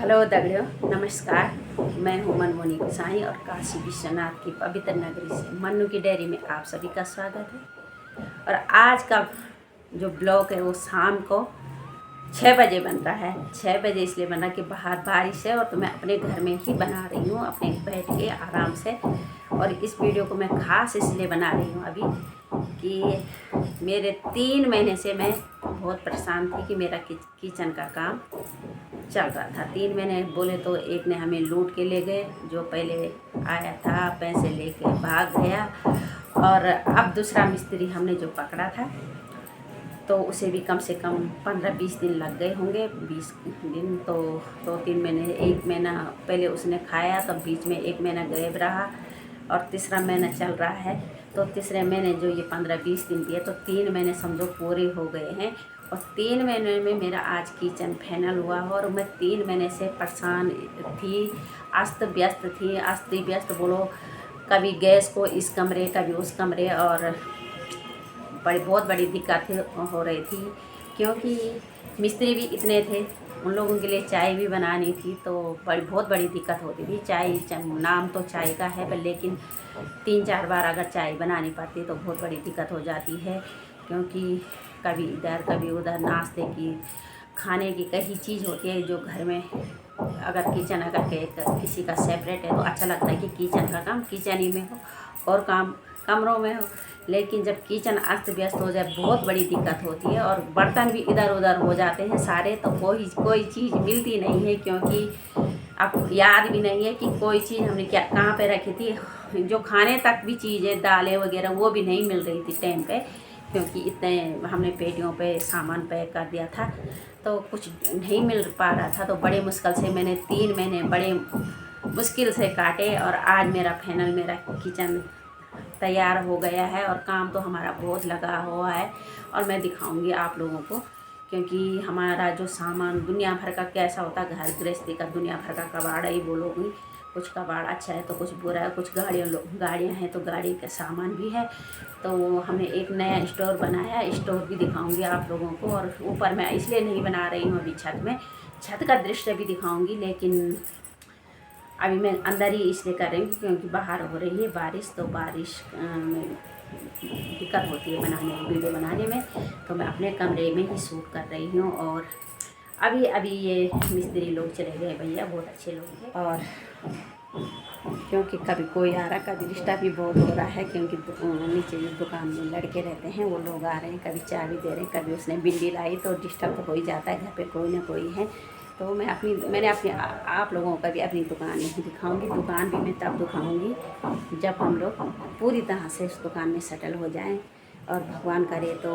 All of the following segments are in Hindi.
हेलो दगड़ियों, नमस्कार। मैं हूँ मनमोनी गोसाई और काशी विश्वनाथ की पवित्र नगरी से मन्नू की डेयरी में आप सभी का स्वागत है। और आज का जो ब्लॉग है वो शाम को 6 बजे बन रहा है। 6 बजे इसलिए बना कि बाहर बारिश है और तो मैं अपने घर में ही बना रही हूँ, अपने बैठ के आराम से। और इस वीडियो को मैं ख़ास इसलिए बना रही हूँ अभी कि मेरे 3 महीने से मैं बहुत परेशान थी कि मेरा किचन का काम चल रहा था। 3 महीने बोले तो एक ने हमें लूट के ले गए, जो पहले आया था पैसे लेके भाग गया। और अब दूसरा मिस्त्री हमने जो पकड़ा था तो उसे भी कम से कम 15-20 दिन लग गए होंगे। 20 दिन तो 2-3 महीने, 1 महीना पहले उसने खाया, तब बीच में 1 महीना गायब रहा और तीसरा महीना चल रहा है। तो तीसरे महीने जो ये 15-20 दिन दिए तो 3 महीने समझो पूरे हो गए हैं। और 3 महीने में मेरा आज किचन फाइनल हुआ और मैं 3 महीने से परेशान थी, अस्त व्यस्त बोलो। कभी गैस को इस कमरे, कभी उस कमरे, और बहुत बड़ी दिक्कत हो रही थी क्योंकि मिस्त्री भी इतने थे, उन लोगों के लिए चाय भी बनानी थी तो बहुत बड़ी दिक्कत होती थी। चाय नाम तो चाय का है पर लेकिन 3-4 बार अगर चाय बनानी पड़ती तो बहुत बड़ी दिक्कत हो जाती है, क्योंकि कभी इधर कभी उधर नाश्ते की, खाने की कई चीज़ होती है जो घर में अगर किचन अगर किसी का सेपरेट है तो अच्छा लगता है कि किचन का काम किचन ही में हो और काम कमरों में हो। लेकिन जब किचन अस्त व्यस्त हो जाए बहुत बड़ी दिक्कत होती है और बर्तन भी इधर उधर हो जाते हैं सारे, तो कोई चीज़ मिलती नहीं है, क्योंकि अब याद भी नहीं है कि कोई चीज़ हमने क्या कहाँ पे रखी थी। जो खाने तक भी चीज़ें दालें वगैरह वो भी नहीं मिल रही थी टाइम पे, क्योंकि इतने हमने पेटियों पे सामान पैक कर दिया था तो कुछ नहीं मिल पा रहा था। तो बड़े मुश्किल से मैंने 3 महीने बड़े मुश्किल से काटे और आज मेरा किचन तैयार हो गया है और काम तो हमारा बहुत लगा हुआ है। और मैं दिखाऊंगी आप लोगों को, क्योंकि हमारा जो सामान दुनिया भर का कैसा होता है, घर गृहस्थी का दुनिया भर का कबाड़ा ही बोलोगी। कुछ कबाड़ अच्छा है तो कुछ बुरा है, कुछ गाड़ियाँ हैं तो गाड़ी का सामान भी है। तो हमने एक नया स्टोर बनाया, स्टोर भी दिखाऊंगी आप लोगों को। और ऊपर मैं इसलिए नहीं बना रही हूँ अभी छत का दृश्य भी दिखाऊंगी, लेकिन अभी मैं अंदर ही इसलिए कर रही हूँ क्योंकि बाहर हो रही है बारिश, तो बारिश में दिक्कत होती है वीडियो बनाने में। तो मैं अपने कमरे में ही शूट कर रही हूँ। और अभी ये मिस्त्री लोग चले गए, भैया बहुत अच्छे लोग हैं। और क्योंकि कभी कोई आ रहा, कभी डिस्टर्ब भी बहुत हो रहा है, क्योंकि नीचे दुकान में लड़के रहते हैं, वो लोग आ रहे हैं, कभी चाय भी दे रहे हैं, कभी उसने बिल्ली लाई, तो डिस्टर्ब तो हो ही जाता है। घर पे कोई ना कोई है। तो मैंने आप लोगों का भी अपनी दुकान नहीं दिखाऊंगी। दुकान भी मैं तब दिखाऊंगी जब हम लोग पूरी तरह से उस दुकान में सेटल हो जाएं। और भगवान करे तो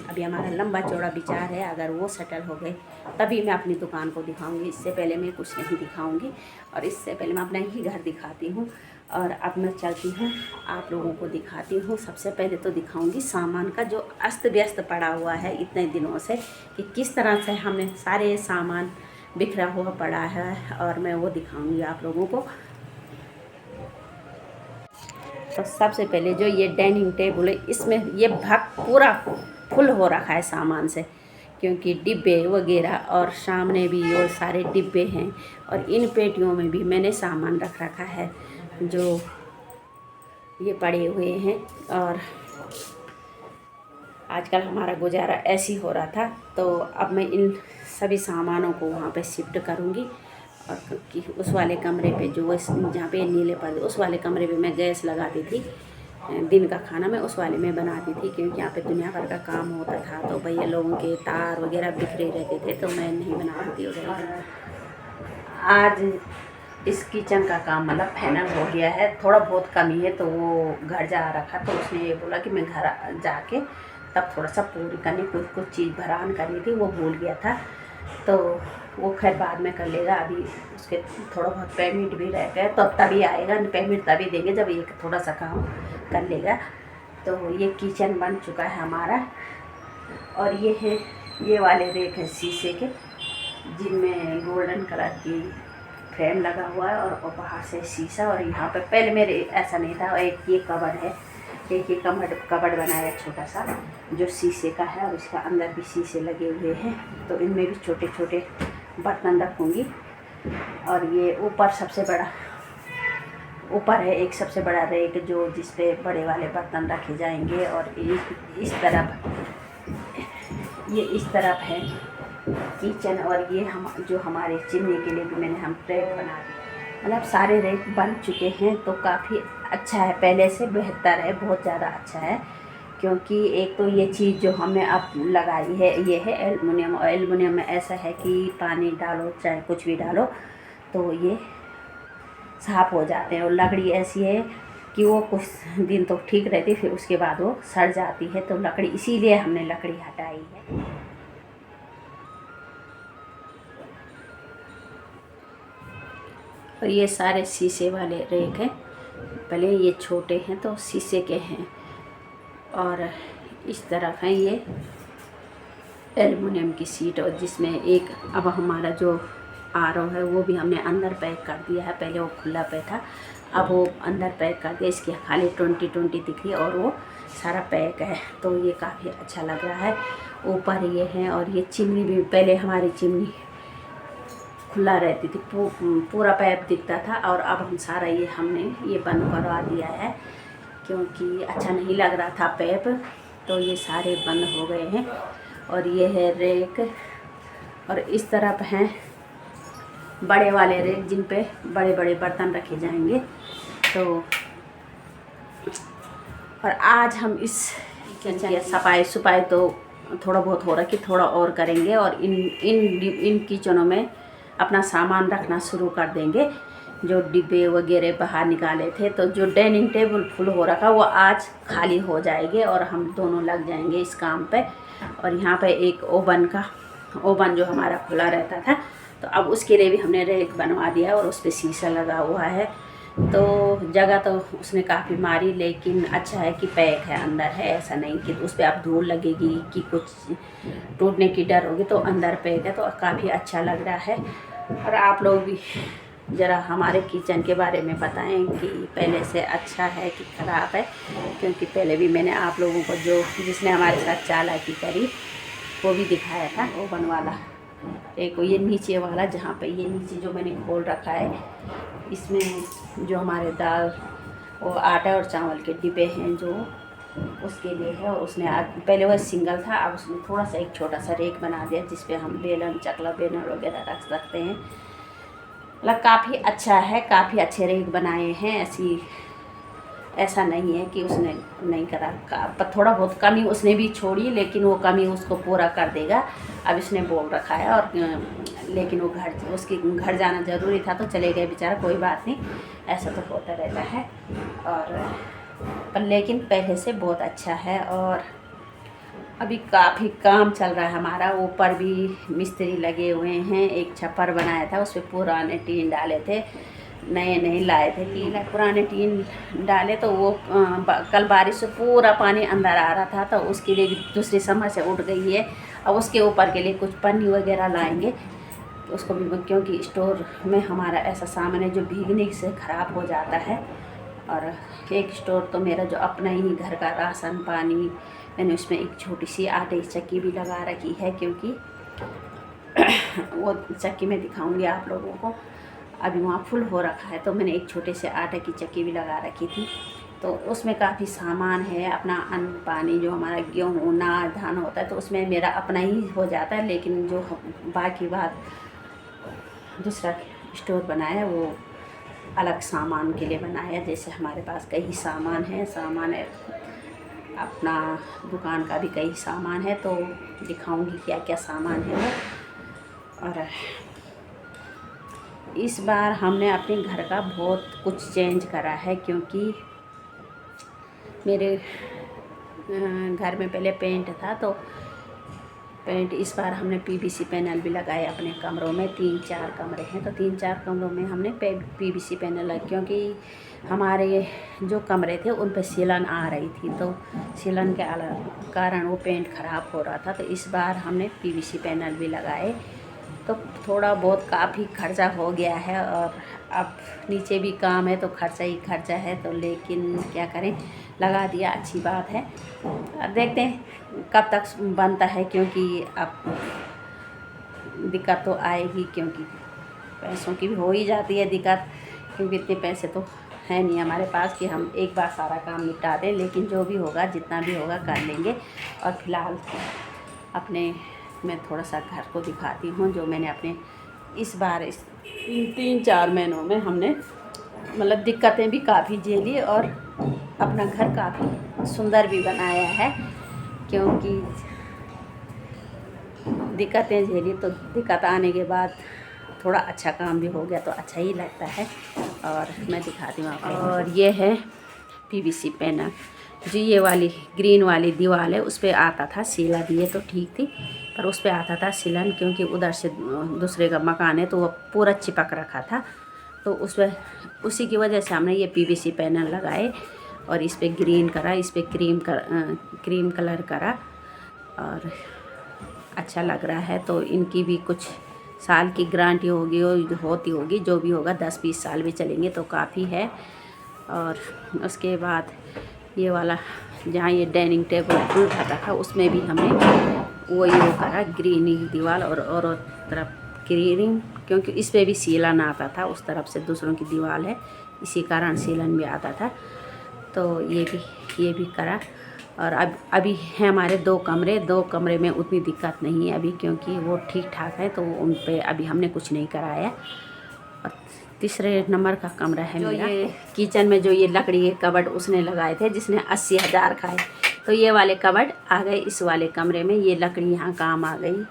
अभी हमारा लंबा चौड़ा विचार है, अगर वो सेटल हो गए तभी मैं अपनी दुकान को दिखाऊंगी। इससे पहले मैं कुछ नहीं दिखाऊंगी। और इससे पहले मैं अपना ही घर दिखाती हूँ। और अब मैं चलती हूँ आप लोगों को दिखाती हूँ। सबसे पहले तो दिखाऊंगी सामान का जो अस्त व्यस्त पड़ा हुआ है इतने दिनों से, कि किस तरह से हमने सारे सामान बिखरा हुआ पड़ा है, और मैं वो दिखाऊंगी आप लोगों को। तो सबसे पहले जो ये डाइनिंग टेबल है, इसमें ये भाग पूरा फुल हो रखा है सामान से, क्योंकि डिब्बे वगैरह और सामने भी वो सारे डिब्बे हैं। और इन पेटियों में भी मैंने सामान रख रखा है जो ये पड़े हुए हैं। और आजकल हमारा गुजारा ऐसी हो रहा था, तो अब मैं इन सभी सामानों को वहाँ पे शिफ्ट करूँगी। और कि उस वाले कमरे पे जो जहाँ पे नीले पर्दे, उस वाले कमरे पे मैं गैस लगाती थी, दिन का खाना मैं उस वाले में बनाती थी, क्योंकि यहाँ पे दुनिया भर का काम होता था। तो भैया लोगों के तार वगैरह बिखरे रहते थे तो मैं नहीं बनाती थी वगैरह। आज इस किचन का काम मतलब फाइनल हो गया है, थोड़ा बहुत कमी है। तो वो घर जा रखा, तो उसने ये बोला कि मैं घर जाके तब थोड़ा सा पूरी करनी, कुछ चीज़ भरान करनी थी, वो भूल गया था। तो वो खैर बाद में कर लेगा, अभी उसके थोड़ा बहुत पेमेंट भी रह गया, तो तभी आएगा। पेमेंट तभी देंगे जब ये थोड़ा सा काम कर लेगा। तो ये किचन बन चुका है हमारा। और ये है, ये वाले रेक है शीशे के, जिनमें गोल्डन कलर की फ्रेम लगा हुआ है और बाहर से शीशा। और यहाँ पे पहले मेरे ऐसा नहीं था। एक ये कबर्ड है, एक ये कबर्ड बनाया छोटा सा जो शीशे का है, और इसका अंदर भी शीशे लगे हुए हैं। तो इनमें भी छोटे छोटे बर्तन रखूँगी। और ये ऊपर सबसे बड़ा ऊपर है एक सबसे बड़ा रैक जो जिस पे बड़े वाले बर्तन रखे जाएंगे। और इस तरफ है किचन। और ये हम जो हमारे चिमनी के लिए भी मैंने हम रैक बना दिया। मतलब सारे रैक बन चुके हैं तो काफ़ी अच्छा है, पहले से बेहतर है, बहुत ज़्यादा अच्छा है। क्योंकि एक तो ये चीज़ जो हमने अब लगाई है ये है एल्युमिनियम। और एल्युमिनियम में ऐसा है कि पानी डालो चाहे कुछ भी डालो तो ये साफ़ हो जाते हैं। और लकड़ी ऐसी है कि वो कुछ दिन तो ठीक रहती, फिर उसके बाद वो सड़ जाती है। तो लकड़ी इसीलिए हमने लकड़ी हटाई है। और ये सारे शीशे वाले रैक हैं, पहले ये छोटे हैं तो शीशे के हैं। और इस तरफ है ये एल्युमिनियम की सीट। और जिसमें एक अब हमारा जो आरओ है वो भी हमने अंदर पैक कर दिया है। पहले वो खुला पे था, अब वो अंदर पैक कर दिया। इसकी खाली 20 दिख रही है और वो सारा पैक है, तो ये काफ़ी अच्छा लग रहा है। ऊपर ये है। और ये चिमनी भी, पहले हमारी चिमनी खुला रहती थी, पूरा पैप दिखता था। और अब हम सारा हमने ये बंद करवा दिया है क्योंकि अच्छा नहीं लग रहा था पैप, तो ये सारे बंद हो गए हैं। और ये है रैक। और इस तरफ हैं बड़े वाले रैक जिन पे बड़े बड़े बर्तन रखे जाएंगे। तो और आज हम इस किचन की सफाई तो थोड़ा बहुत हो रहा है कि थोड़ा और करेंगे। और इन किचनों में अपना सामान रखना शुरू कर देंगे। जो डिब्बे वगैरह बाहर निकाले थे, तो जो डाइनिंग टेबल फुल हो रखा वो आज खाली हो जाएंगे और हम दोनों लग जाएंगे इस काम पे। और यहाँ पे एक ओवन जो हमारा खुला रहता था, तो अब उसके लिए भी हमने रैक बनवा दिया और उस पर शीशा लगा हुआ है। तो जगह तो उसने काफ़ी मारी, लेकिन अच्छा है कि पैक है, अंदर है। ऐसा नहीं कि उस पर आप धूल लगेगी कि कुछ टूटने की डर होगी, तो अंदर पैक है, तो काफ़ी अच्छा लग रहा है। और आप लोग भी ज़रा हमारे किचन के बारे में बताएं कि पहले से अच्छा है कि ख़राब है। क्योंकि पहले भी मैंने आप लोगों को जिसने हमारे साथ चालाकी करी वो भी दिखाया था। ओवन वाला एक ये नीचे वाला, जहाँ पे ये नीचे जो मैंने खोल रखा है, इसमें जो हमारे दाल वो आटा और चावल के डिब्बे हैं जो उसके लिए है। और उसने पहले वह सिंगल था, अब उसने थोड़ा सा एक छोटा सा रैक बना दिया जिस पे हम बेलन चकला बेलन वगैरह रख सकते हैं। मतलब काफ़ी अच्छा है, काफ़ी अच्छे रैक बनाए हैं। ऐसा नहीं है कि उसने नहीं करा, पर थोड़ा बहुत कमी उसने भी छोड़ी, लेकिन वो कमी उसको पूरा कर देगा। अब इसने बोल रखा है। और लेकिन वो उसकी घर जाना ज़रूरी था तो चले गए बेचारा, कोई बात नहीं, ऐसा तो होता रहता है। और पर लेकिन पहले से बहुत अच्छा है। और अभी काफ़ी काम चल रहा है हमारा। ऊपर भी मिस्त्री लगे हुए हैं। एक छप्पर बनाया था, उस पर पुराने टीन डाले थे, नए लाए थे टीन। पुराने टीन डाले तो वो कल बारिश से पूरा पानी अंदर आ रहा था, तो उसके लिए भी दूसरी समर से उठ गई है। अब उसके ऊपर के लिए कुछ पन्नी वगैरह लाएंगे उसको भी, क्योंकि स्टोर में हमारा ऐसा सामान है जो भीगने से ख़राब हो जाता है। और एक स्टोर तो मेरा जो अपना ही घर का राशन पानी, मैंने उसमें एक छोटी सी आटे की चक्की भी लगा रखी है, क्योंकि वो चक्की में दिखाऊंगी आप लोगों को। अभी वहाँ फुल हो रखा है, तो मैंने एक छोटे से आटे की चक्की भी लगा रखी थी। तो उसमें काफ़ी सामान है, अपना अन्न पानी जो हमारा गेहूँ अनाज धान होता है तो उसमें मेरा अपना ही हो जाता है। लेकिन जो बाकी बात दूसरा स्टोर बनाया वो अलग सामान के लिए बनाया। जैसे हमारे पास कई सामान है अपना दुकान का भी कई सामान है, तो दिखाऊंगी क्या क्या सामान है वो। और इस बार हमने अपने घर का बहुत कुछ चेंज करा है, क्योंकि मेरे घर में पहले पेंट था, तो पेंट इस बार हमने पीवीसी पैनल भी लगाए अपने कमरों में। 3-4 कमरे हैं, तो 3-4 कमरों में हमने पीवीसी पैनल लगाए, क्योंकि हमारे जो कमरे थे उन पर सीलन आ रही थी, तो सीलन के कारण वो पेंट ख़राब हो रहा था। तो इस बार हमने पीवीसी पैनल भी लगाए, तो थोड़ा बहुत काफ़ी खर्चा हो गया है। और अब नीचे भी काम है तो खर्चा ही खर्चा है, तो लेकिन क्या करें, लगा दिया, अच्छी बात है। अब देखते हैं कब तक बनता है, क्योंकि अब दिक्कत तो आएगी, क्योंकि पैसों की भी हो ही जाती है दिक्कत, क्योंकि इतने पैसे तो है नहीं हमारे पास कि हम एक बार सारा काम निपटा दें। लेकिन जो भी होगा, जितना भी होगा कर लेंगे। और फिलहाल अपने मैं थोड़ा सा घर को दिखाती हूँ, जो मैंने अपने इस बार इस 3-4 महीनों में हमने मतलब दिक्कतें भी काफ़ी झेली और अपना घर काफ़ी सुंदर भी बनाया है। क्योंकि दिक्कतें झेली तो दिक्कत आने के बाद थोड़ा अच्छा काम भी हो गया तो अच्छा ही लगता है। और मैं दिखाती हूँ आपको। और ये है पीवीसी पैनल, जो ये वाली ग्रीन वाली दीवार है उस पर आता था सीलन, ये तो ठीक थी, पर उस पर आता था सीलन क्योंकि उधर से दूसरे का मकान है तो वो पूरा चिपक रखा था। तो उस पर उसी की वजह से हमने ये पीवीसी पैनल लगाए और इस पर ग्रीन करा, इस पर क्रीम कलर करा और अच्छा लग रहा है। तो इनकी भी कुछ साल की गारंटी होती होगी, जो भी होगा 10-20 साल भी चलेंगे तो काफ़ी है। और उसके बाद ये वाला जहाँ ये डाइनिंग टेबल उठाता था उसमें भी हमने वो करा ग्रीन दीवार और तरफ ग्रीन, क्योंकि इस पे भी सीलन आता था, उस तरफ से दूसरों की दीवार है इसी कारण सीलन भी आता था। तो ये भी करा। और अब अभी है हमारे 2 कमरे में उतनी दिक्कत नहीं है अभी, क्योंकि वो ठीक ठाक है तो उन पे अभी हमने कुछ नहीं कराया। और तीसरे नंबर का कमरा है मेरा, ये किचन में जो ये लकड़ी के कबर्ड उसने लगाए थे जिसने 80,000 खाए, तो ये वाले कबर्ड आ गए इस वाले कमरे में। ये लकड़ी यहाँ काम आ गई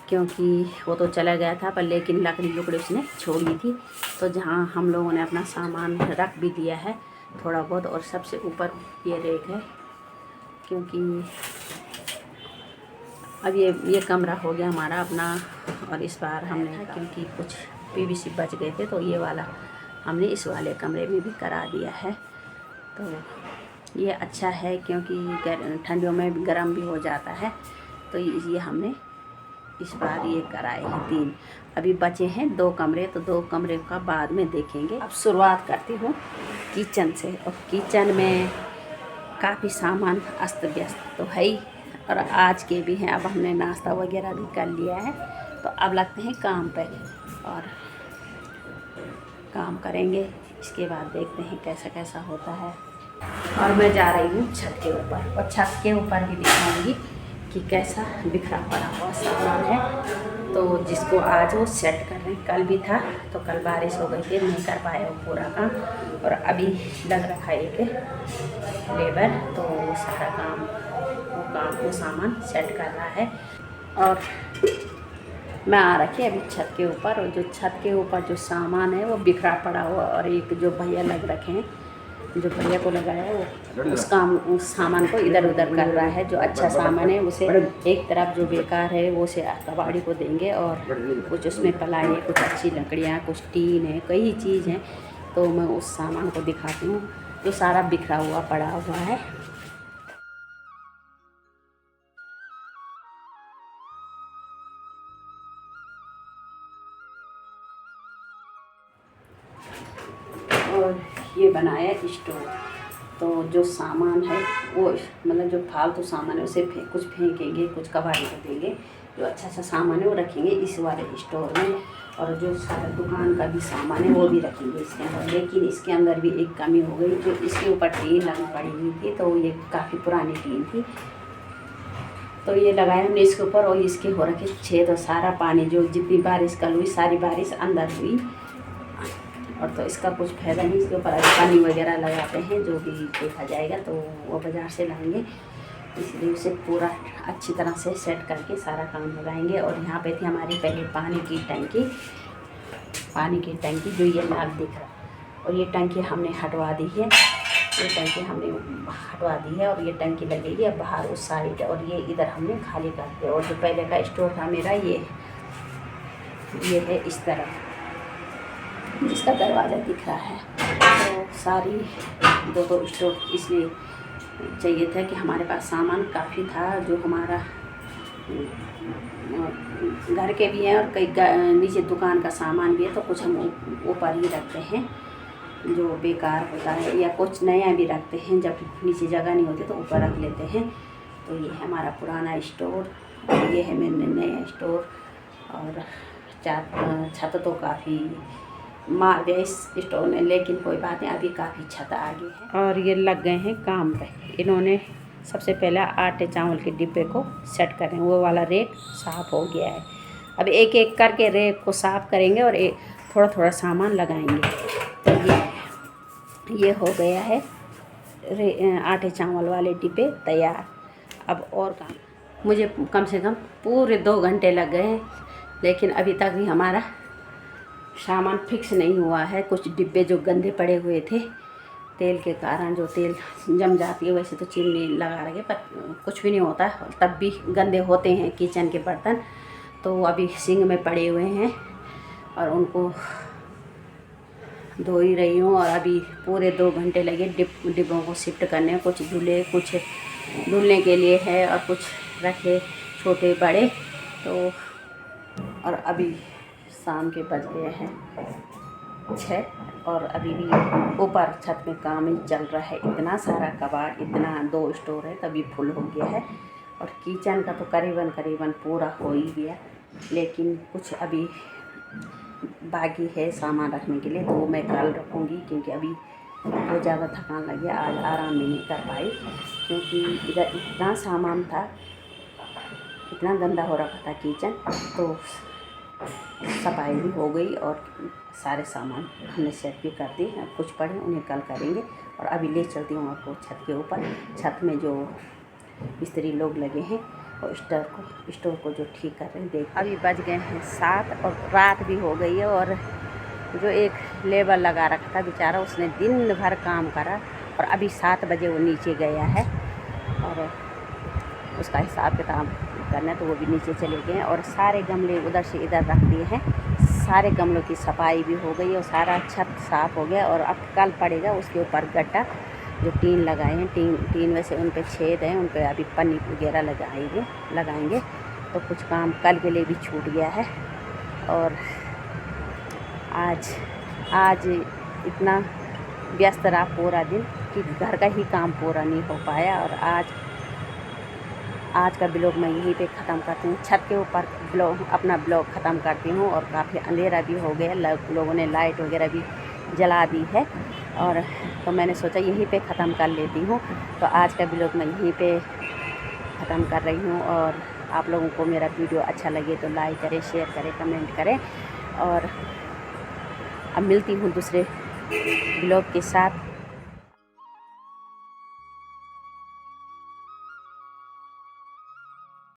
क्योंकि वो तो चला गया था, पर लेकिन लकड़ी उसने छोड़ी थी। तो जहाँ हम लोगों ने अपना सामान रख भी दिया है थोड़ा बहुत। और सबसे ऊपर ये रेक है, क्योंकि अब ये कमरा हो गया हमारा अपना। और इस बार हमने क्योंकि कुछ पीवीसी बच गए थे तो ये वाला हमने इस वाले कमरे में भी करा दिया है। तो ये अच्छा है क्योंकि ठंडियों में गर्म भी हो जाता है। तो ये हमने इस बार ये कराए हैं 3। अभी बचे हैं 2 कमरे, तो 2 कमरे का बाद में देखेंगे। अब शुरुआत करती हूँ किचन से। और किचन में काफ़ी सामान अस्त व्यस्त तो है ही, और आज के भी हैं। अब हमने नाश्ता वगैरह भी कर लिया है तो अब लगते हैं काम पे और काम करेंगे। इसके बाद देखते हैं कैसा कैसा होता है। और मैं जा रही हूँ छत के ऊपर, और छत के ऊपर भी दिखाऊंगी कि कैसा बिखरा पड़ा हुआ सामान है। तो जिसको आज वो सेट कर रहे हैं, कल भी था तो कल बारिश हो गई थी, नहीं कर पाए वो पूरा काम। और अभी लग रखा है एक लेबर, तो वो सारा काम वो सामान सेट कर रहा है। और मैं आ रखी अभी छत के ऊपर, और जो छत के ऊपर जो सामान है वो बिखरा पड़ा हुआ। और एक जो भैया लग रखे हैं, जो भैया को लगाया है वो उस सामान को इधर उधर कर रहा है। जो अच्छा सामान है उसे एक तरफ, जो बेकार है वो उसे कबाड़ी को देंगे। और कुछ उसमें पलाई है, कुछ अच्छी लकड़ियाँ, कुछ टीन है, कई चीज़ हैं। तो मैं उस सामान को दिखाती हूँ जो सारा बिखरा हुआ पड़ा हुआ है। और ये बनाया स्टोव। तो जो सामान है वो मतलब जो फालतू सामान है उसे कुछ फेंकेंगे, कुछ कबाड़ी को देंगे। जो अच्छा सा सामान है वो रखेंगे इस वाले स्टोर में। और जो सारा दुकान का भी सामान है वो भी रखेंगे इसके अंदर। लेकिन इसके अंदर भी एक कमी हो गई, जो इसके ऊपर टीन लगी पड़ी हुई थी, तो ये काफ़ी पुरानी टीन थी। तो ये लगाया हमने इसके ऊपर, और इसके हो रखे छेद, और सारा पानी जो जितनी बारिश कल हुई सारी बारिश अंदर हुई। और तो इसका कुछ फायदा नहीं। इसके ऊपर पानी वगैरह लगाते हैं, जो भी देखा जाएगा तो वो बाज़ार से लाएंगे, इसलिए उसे पूरा अच्छी तरह से सेट करके सारा काम लगाएंगे। और यहाँ पे थी हमारी पहले पानी की टंकी जो ये नाल दिख रहा है, और ये टंकी हमने हटवा दी है। और ये टंकी लगेगी अब बाहर उस साइड, और ये इधर हमने खाली कर दिया। और जो पहले का स्टोर था मेरा ये है इस तरफ, जिसका दरवाज़ा दिख रहा है। तो सारी दो स्टोर इसलिए चाहिए था कि हमारे पास सामान काफ़ी था, जो हमारा घर के भी हैं और कई नीचे दुकान का सामान भी है। तो कुछ हम ऊपर ही रखते हैं जो बेकार होता है, या कुछ नया भी रखते हैं, जब नीचे जगह नहीं होती तो ऊपर रख लेते हैं। तो ये है हमारा पुराना स्टोर, और ये है मेरा नया स्टोर। और छत तो काफ़ी मार दिया इस स्टोव ने, लेकिन कोई बात नहीं, अभी काफ़ी छत आ गई है। और ये लग गए हैं काम पे। इन्होंने सबसे पहले आटे चावल के डिब्बे को सेट करें, वो वाला रैक साफ़ हो गया है। अब एक एक करके रैक को साफ़ करेंगे और थोड़ा थोड़ा सामान लगाएंगे। तो ये हो गया है आटे चावल वाले डिब्बे तैयार। अब और काम, मुझे कम से कम पूरे 2 घंटे लग गए हैं, लेकिन अभी तक भी हमारा सामान फिक्स नहीं हुआ है। कुछ डिब्बे जो गंदे पड़े हुए थे तेल के कारण, जो तेल जम जाती है, वैसे तो चिमनी लगा रखे पर कुछ भी नहीं होता, तब भी गंदे होते हैं किचन के बर्तन। तो अभी सिंक में पड़े हुए हैं और उनको धो ही रही हूँ। और अभी पूरे 2 घंटे लगे डिब्बों को शिफ्ट करने। कुछ धुले, कुछ धुलने के लिए है और कुछ रखे छोटे बड़े। तो और अभी शाम के बज गए हैं 6 और अभी भी ऊपर छत में काम ही चल रहा है। इतना सारा कबाड़, इतना 2 स्टोर है तभी फुल हो गया है। और किचन का तो करीबन पूरा हो ही गया, लेकिन कुछ अभी बाकी है सामान रखने के लिए, तो वो मैं कल रखूँगी। क्योंकि अभी बहुत ज़्यादा थकान लगी, आज आराम भी नहीं कर पाई, क्योंकि इधर इतना सामान था, इतना गंदा हो रखा था किचन। तो सफाई भी हो गई और सारे सामान हमने सेट भी कर दिए। कुछ पड़े उन्हें कल करेंगे। और अभी ले चलती हूँ आपको छत के ऊपर। छत में जो मिस्त्री लोग लगे हैं और स्टोर को जो ठीक कर रहे हैं, देख। अभी बज गए हैं 7 और रात भी हो गई है। और जो एक लेबर लगा रखा था बेचारा, उसने दिन भर काम करा और अभी 7 बजे वो नीचे गया है और उसका हिसाब किताब करना, तो वो भी नीचे चले गए। और सारे गमले उधर से इधर रख दिए हैं। सारे गमलों की सफाई भी हो गई और सारा छत साफ़ हो गया। और अब कल पड़ेगा उसके ऊपर गड्ढा, जो टीन लगाए हैं, टीन वैसे उन पे छेद हैं, उन पे अभी पन्नी वगैरह लगाएंगे। तो कुछ काम कल के लिए भी छूट गया है। और आज इतना व्यस्त रहा पूरा दिन कि घर का ही काम पूरा नहीं हो पाया। और आज का ब्लॉग मैं यहीं पे ख़त्म करती हूँ। छत के ऊपर अपना ब्लॉग ख़त्म करती हूँ। और काफ़ी अंधेरा भी हो गया, लोगों ने लाइट वगैरह भी जला दी है। और तो मैंने सोचा यहीं पे ख़त्म कर लेती हूँ। तो आज का ब्लॉग मैं यहीं पे ख़त्म कर रही हूँ। और आप लोगों को मेरा वीडियो अच्छा लगे तो लाइक करें, शेयर करें, कमेंट करें। और अब मिलती हूँ दूसरे ब्लॉग के साथ।